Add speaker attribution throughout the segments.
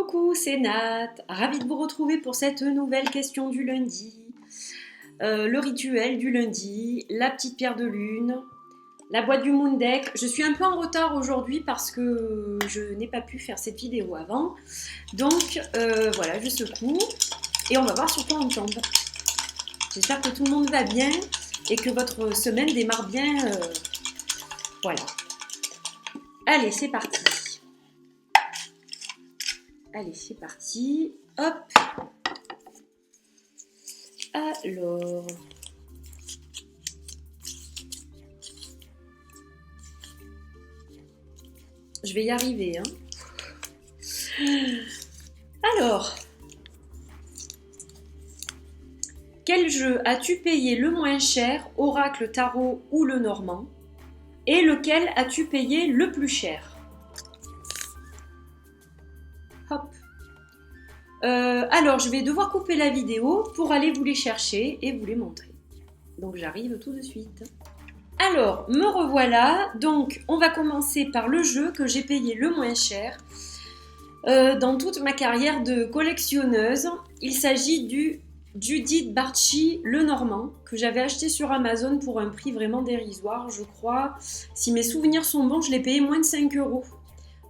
Speaker 1: Coucou, c'est Nat, ravie de vous retrouver pour cette nouvelle question du lundi. Le rituel du lundi, la petite pierre de lune, la boîte du Moon Deck. Je suis un peu en retard aujourd'hui parce que je n'ai pas pu faire cette vidéo avant. Donc voilà, je secoue et on va voir sur quoi on tombe. J'espère que tout le monde va bien et que votre semaine démarre bien. Voilà. Allez, c'est parti. Allez, c'est parti. Hop. Alors. Je vais y arriver, hein. Alors. Quel jeu as-tu payé le moins cher, Oracle, Tarot ou le Normand? Et lequel as-tu payé le plus cher? Hop. Alors, je vais devoir couper la vidéo pour aller vous les chercher et vous les montrer. Donc, j'arrive tout de suite. Alors, me revoilà. Donc, on va commencer par le jeu que j'ai payé le moins cher dans toute ma carrière de collectionneuse. Il s'agit du Judith Barchi Le Normand que j'avais acheté sur Amazon pour un prix vraiment dérisoire, je crois. Si mes souvenirs sont bons, je l'ai payé moins de 5 €.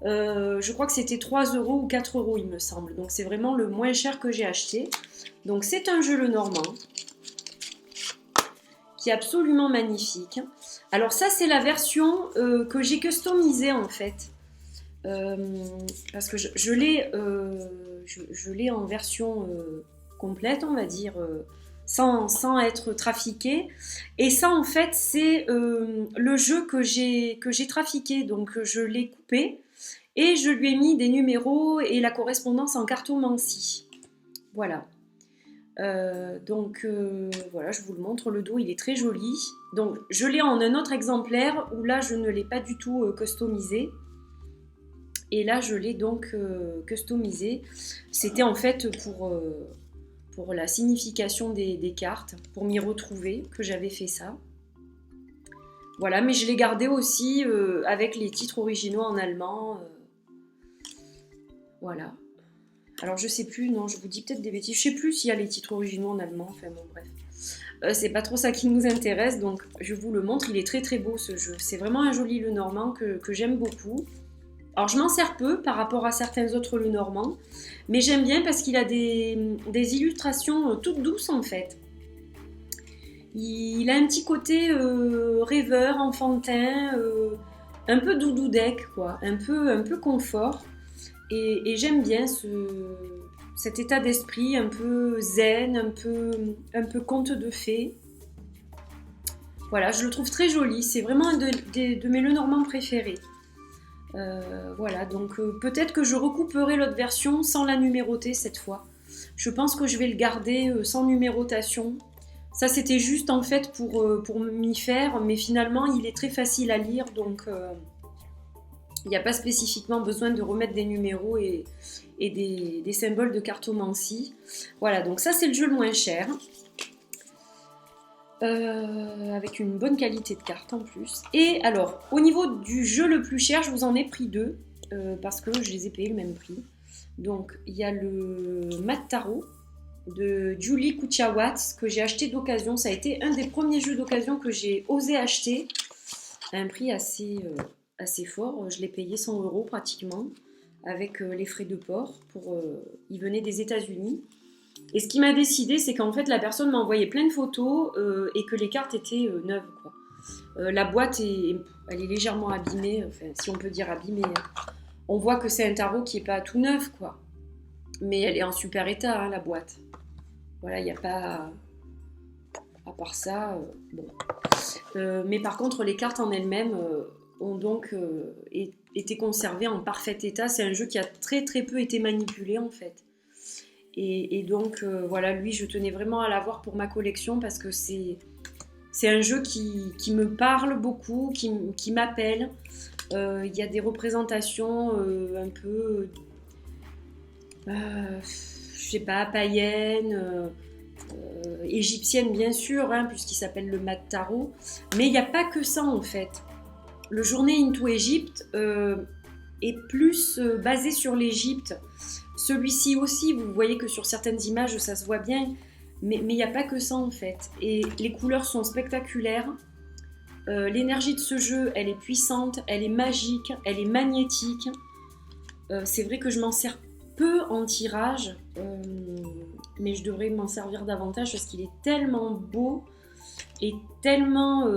Speaker 1: Je crois que c'était 3 € ou 4 € il me semble. Donc c'est vraiment le moins cher que j'ai acheté. Donc c'est un jeu Le Normand qui est absolument magnifique. Alors ça c'est la version que j'ai customisée en fait. Parce que je l'ai en version complète on va dire. Sans être trafiqué. Et ça en fait c'est le jeu que j'ai trafiqué. Donc je l'ai coupé. Et je lui ai mis des numéros et la correspondance en cartomancie. Voilà. Donc voilà, je vous le montre. Le dos, il est très joli. Donc je l'ai en un autre exemplaire où là, je ne l'ai pas du tout customisé. Et là, je l'ai donc customisé. C'était en fait pour la signification des cartes, pour m'y retrouver, que j'avais fait ça. Voilà, mais je l'ai gardé aussi avec les titres originaux en allemand. Voilà. Alors je sais plus, non, je vous dis peut-être des bêtises. Je sais plus s'il y a les titres originaux en allemand. Enfin bon, bref. C'est pas trop ça qui nous intéresse, donc je vous le montre. Il est très très beau ce jeu. C'est vraiment un joli Le Normand que j'aime beaucoup. Alors je m'en sers peu par rapport à certains autres Le Normand, mais j'aime bien parce qu'il a des illustrations toutes douces en fait. Il a un petit côté rêveur, enfantin, un peu doudou deck, quoi, un peu confort. Et j'aime bien cet état d'esprit un peu zen, un peu conte de fées. Voilà, je le trouve très joli. C'est vraiment un de mes Le Normand préférés. Voilà, donc peut-être que je recouperai l'autre version sans la numéroter cette fois. Je pense que je vais le garder sans numérotation. Ça, c'était juste en fait pour m'y faire, mais finalement, il est très facile à lire, donc il n'y a pas spécifiquement besoin de remettre des numéros et des symboles de cartomancie. Voilà, donc ça, c'est le jeu le moins cher. Avec une bonne qualité de cartes en plus. Et alors, au niveau du jeu le plus cher, je vous en ai pris deux, parce que je les ai payés le même prix. Donc, il y a le Mat Tarot de Julie Kuchawatz que j'ai acheté d'occasion. Ça a été un des premiers jeux d'occasion que j'ai osé acheter à un prix assez fort. Je l'ai payé 100 € pratiquement avec les frais de port. Il venait des États-Unis. Et ce qui m'a décidé, c'est qu'en fait la personne m'a envoyé plein de photos et que les cartes étaient neuves, quoi. La boîte elle est légèrement abîmée, enfin, si on peut dire abîmée. On voit que c'est un tarot qui n'est pas tout neuf, quoi. Mais elle est en super état, hein, la boîte. Voilà, il n'y a pas... À part ça, bon. Mais par contre, les cartes en elles-mêmes ont donc été conservées en parfait état. C'est un jeu qui a très très peu été manipulé, en fait. Et donc, voilà, lui, je tenais vraiment à l'avoir pour ma collection parce que c'est un jeu qui me parle beaucoup, qui m'appelle. Il y a des représentations un peu... je sais pas, païennes, égyptiennes bien sûr, hein, puisqu'il s'appelle le Mat Tarot. Mais il n'y a pas que ça en fait. Le Journée into Egypt est plus basé sur l'Égypte Celui-ci aussi, vous voyez que sur certaines images, ça se voit bien, mais il n'y a pas que ça en fait. Et les couleurs sont spectaculaires. L'énergie de ce jeu, elle est puissante, elle est magique, elle est magnétique. C'est vrai que je m'en sers peu en tirage, mais je devrais m'en servir davantage parce qu'il est tellement beau et tellement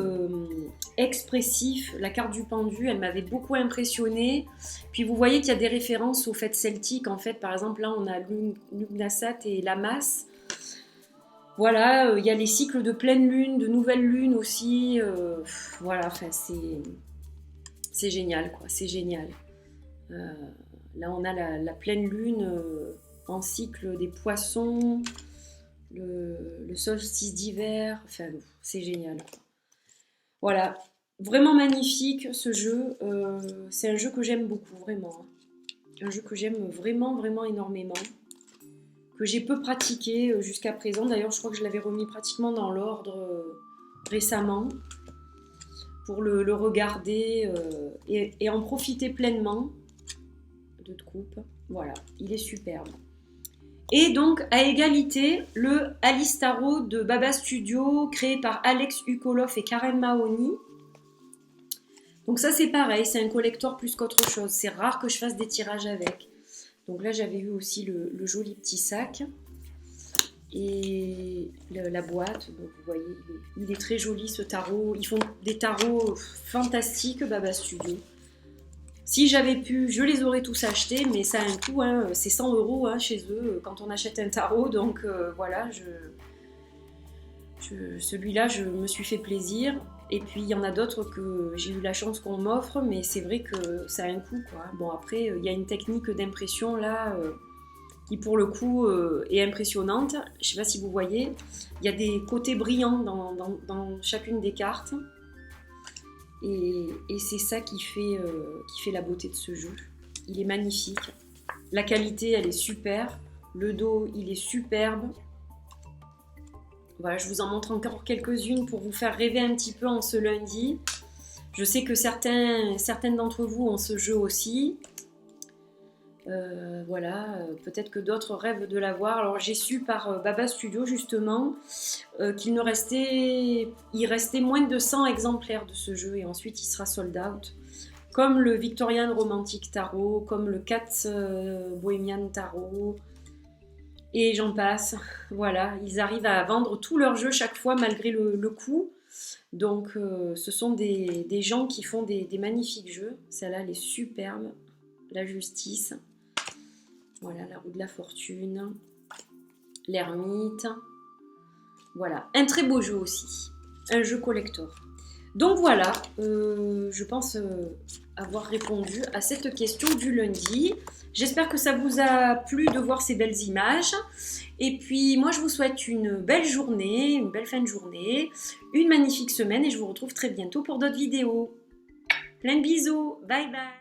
Speaker 1: expressif. La carte du pendu, elle m'avait beaucoup impressionnée. Puis vous voyez qu'il y a des références aux fêtes celtiques. En fait, par exemple, là, on a Lugnasat et Lammas. Voilà, il y a les cycles de pleine lune, de nouvelle lune aussi. Voilà, enfin, c'est génial, quoi. C'est génial. Là, on a la pleine lune en cycle des poissons, le solstice d'hiver. Enfin, c'est génial. Voilà, vraiment magnifique ce jeu. C'est un jeu que j'aime beaucoup, vraiment. Un jeu que j'aime vraiment, vraiment énormément. Que j'ai peu pratiqué jusqu'à présent. D'ailleurs, je crois que je l'avais remis pratiquement dans l'ordre récemment pour le regarder et en profiter pleinement. De coupe, voilà, il est superbe. Et donc, à égalité, le Alice Tarot de Baba Studio, créé par Alex Ukoloff et Karen Mahoney. Donc ça, c'est pareil, c'est un collector plus qu'autre chose. C'est rare que je fasse des tirages avec. Donc là, j'avais eu aussi le joli petit sac. Et la boîte, donc vous voyez, il est très joli ce tarot. Ils font des tarots fantastiques, Baba Studio. Si j'avais pu, je les aurais tous achetés, mais ça a un coût, hein, c'est 100 € hein, chez eux quand on achète un tarot. Donc voilà, celui-là, je me suis fait plaisir. Et puis il y en a d'autres que j'ai eu la chance qu'on m'offre, mais c'est vrai que ça a un coût, quoi. Bon, après, il y a une technique d'impression là qui pour le coup est impressionnante. Je ne sais pas si vous voyez, il y a des côtés brillants dans chacune des cartes. Et c'est ça qui fait la beauté de ce jeu. Il est magnifique. La qualité, elle est super. Le dos, il est superbe. Voilà, je vous en montre encore quelques-unes pour vous faire rêver un petit peu en ce lundi. Je sais que certaines d'entre vous ont ce jeu aussi. Voilà, peut-être que d'autres rêvent de l'avoir. Alors j'ai su par Baba Studio justement qu'il restait moins de 100 exemplaires de ce jeu et ensuite il sera sold out. Comme le Victorian Romantic Tarot, comme le Cat Bohemian Tarot et j'en passe. Voilà, ils arrivent à vendre tous leurs jeux chaque fois malgré le coût. Donc ce sont des gens qui font des magnifiques jeux. Celle-là elle est superbe. La justice. Voilà, la roue de la fortune, l'ermite. Voilà, un très beau jeu aussi, un jeu collector. Donc voilà, je pense avoir répondu à cette question du lundi. J'espère que ça vous a plu de voir ces belles images. Et puis moi je vous souhaite une belle journée, une belle fin de journée, une magnifique semaine et je vous retrouve très bientôt pour d'autres vidéos. Plein de bisous, bye bye.